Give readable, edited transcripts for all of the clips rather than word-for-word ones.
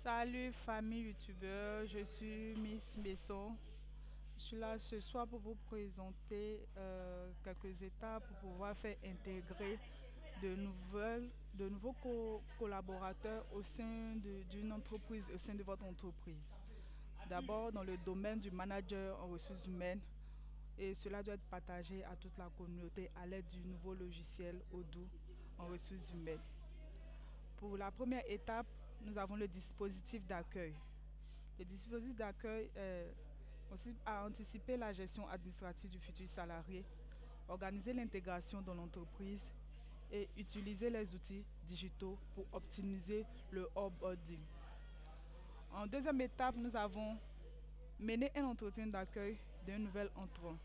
Salut famille youtubeur, je suis Miss Besson. Je suis là ce soir pour vous présenter quelques étapes pour pouvoir faire intégrer de nouveaux collaborateurs au sein d'une entreprise, au sein de votre entreprise. D'abord dans le domaine du manager en ressources humaines, et cela doit être partagé à toute la communauté à l'aide du nouveau logiciel Odoo en ressources humaines. Pour la première étape, nous avons le dispositif d'accueil. Le dispositif d'accueil consiste à anticiper la gestion administrative du futur salarié, organiser l'intégration dans l'entreprise et utiliser les outils digitaux pour optimiser le onboarding. En deuxième étape, nous avons mené un entretien d'accueil d'un nouvel entrant.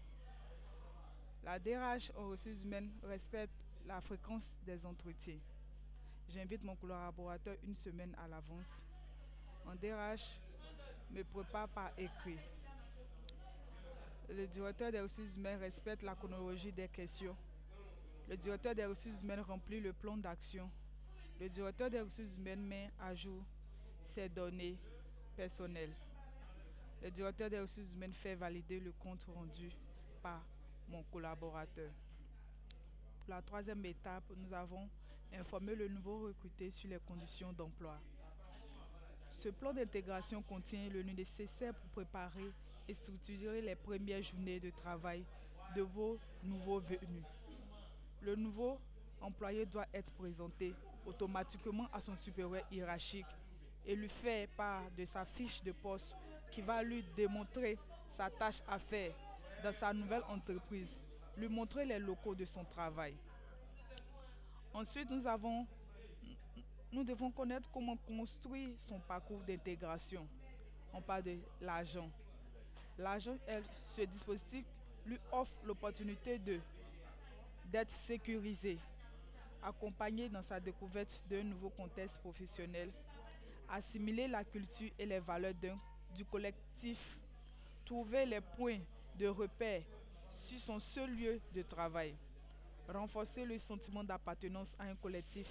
La DRH en ressources humaines respecte la fréquence des entretiens. J'invite mon collaborateur une semaine à l'avance. En DRH, me prépare par écrit. Le directeur des ressources humaines respecte la chronologie des questions. Le directeur des ressources humaines remplit le plan d'action. Le directeur des ressources humaines met à jour ses données personnelles. Le directeur des ressources humaines fait valider le compte rendu par mon collaborateur. Pour la troisième étape, nous avons informé le nouveau recruté sur les conditions d'emploi. Ce plan d'intégration contient le nécessaire pour préparer et structurer les premières journées de travail de vos nouveaux venus. Le nouveau employé doit être présenté automatiquement à son supérieur hiérarchique et lui faire part de sa fiche de poste qui va lui démontrer sa tâche à faire dans sa nouvelle entreprise, lui montrer les locaux de son travail. Ensuite, nous devons connaître comment construire son parcours d'intégration. On parle de l'agent. L'agent, ce dispositif lui offre l'opportunité d'être sécurisé, accompagné dans sa découverte d'un nouveau contexte professionnel, assimiler la culture et les valeurs du collectif, trouver les points de repère sur son seul lieu de travail, renforcer le sentiment d'appartenance à un collectif,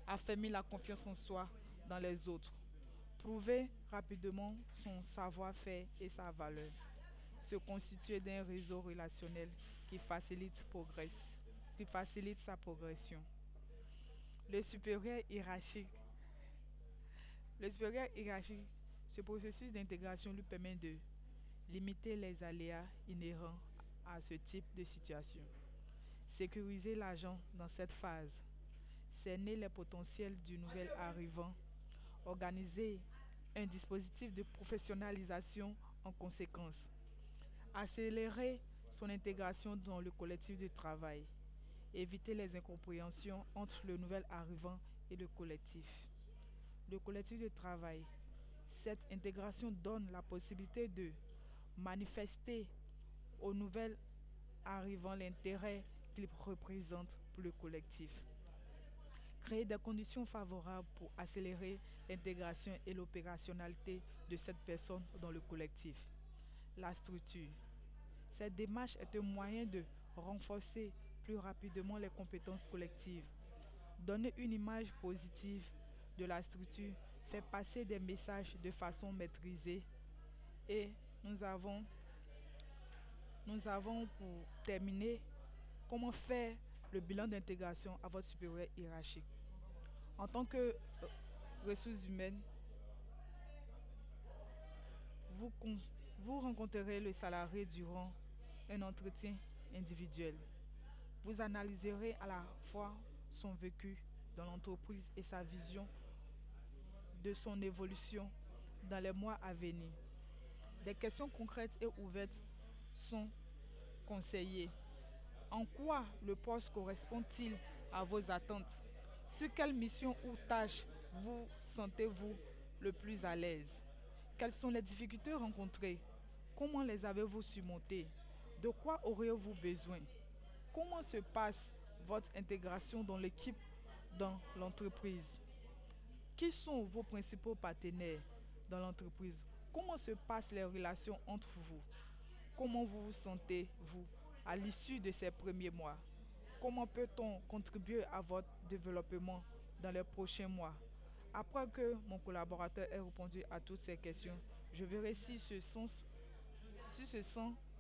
affermir la confiance en soi dans les autres, prouver rapidement son savoir-faire et sa valeur, se constituer d'un réseau relationnel qui facilite sa progression. Le supérieur hiérarchique. Le supérieur hiérarchique, ce processus d'intégration lui permet de limiter les aléas inhérents à ce type de situation, sécuriser l'agent dans cette phase, cerner les potentiels du nouvel arrivant, organiser un dispositif de professionnalisation en conséquence, accélérer son intégration dans le collectif de travail, éviter les incompréhensions entre le nouvel arrivant et le collectif. Le collectif de travail, cette intégration donne la possibilité de manifester au nouvel arrivant l'intérêt qu'il représente pour le collectif. Créer des conditions favorables pour accélérer l'intégration et l'opérationnalité de cette personne dans le collectif. La structure. Cette démarche est un moyen de renforcer plus rapidement les compétences collectives. Donner une image positive de la structure fait passer des messages de façon maîtrisée. Et nous avons pour terminer comment faire le bilan d'intégration à votre supérieur hiérarchique. En tant que ressources humaines, vous, vous rencontrerez le salarié durant un entretien individuel. Vous analyserez à la fois son vécu dans l'entreprise et sa vision de son évolution dans les mois à venir. Des questions concrètes et ouvertes sont conseillées. En quoi le poste correspond-il à vos attentes? Sur quelle mission ou tâche vous sentez-vous le plus à l'aise? Quelles sont les difficultés rencontrées? Comment les avez-vous surmontées? De quoi auriez-vous besoin? Comment se passe votre intégration dans l'équipe, dans l'entreprise? Qui sont vos principaux partenaires dans l'entreprise? Comment se passent les relations entre vous? Comment vous vous sentez-vous à l'issue de ces premiers mois? Comment peut-on contribuer à votre développement dans les prochains mois? Après que mon collaborateur ait répondu à toutes ces questions, je verrai si se sent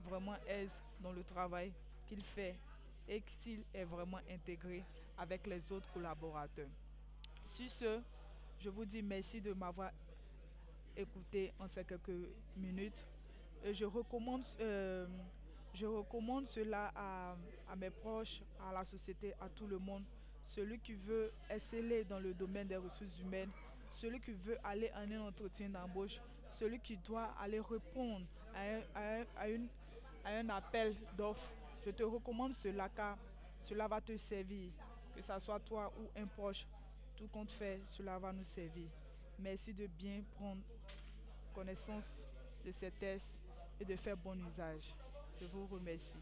vraiment aise dans le travail qu'il fait et s'il est vraiment intégré avec les autres collaborateurs. Sur ce, je vous dis merci de m'avoir écouté en ces quelques minutes. Et je recommande cela à mes proches, à la société, à tout le monde. Celui qui veut exceller dans le domaine des ressources humaines, celui qui veut aller en un entretien d'embauche, celui qui doit aller répondre à un appel d'offres, je te recommande cela car cela va te servir. Que ce soit toi ou un proche, tout compte fait, cela va nous servir. Merci de bien prendre connaissance de ces tests et de faire bon usage. Je vous remercie.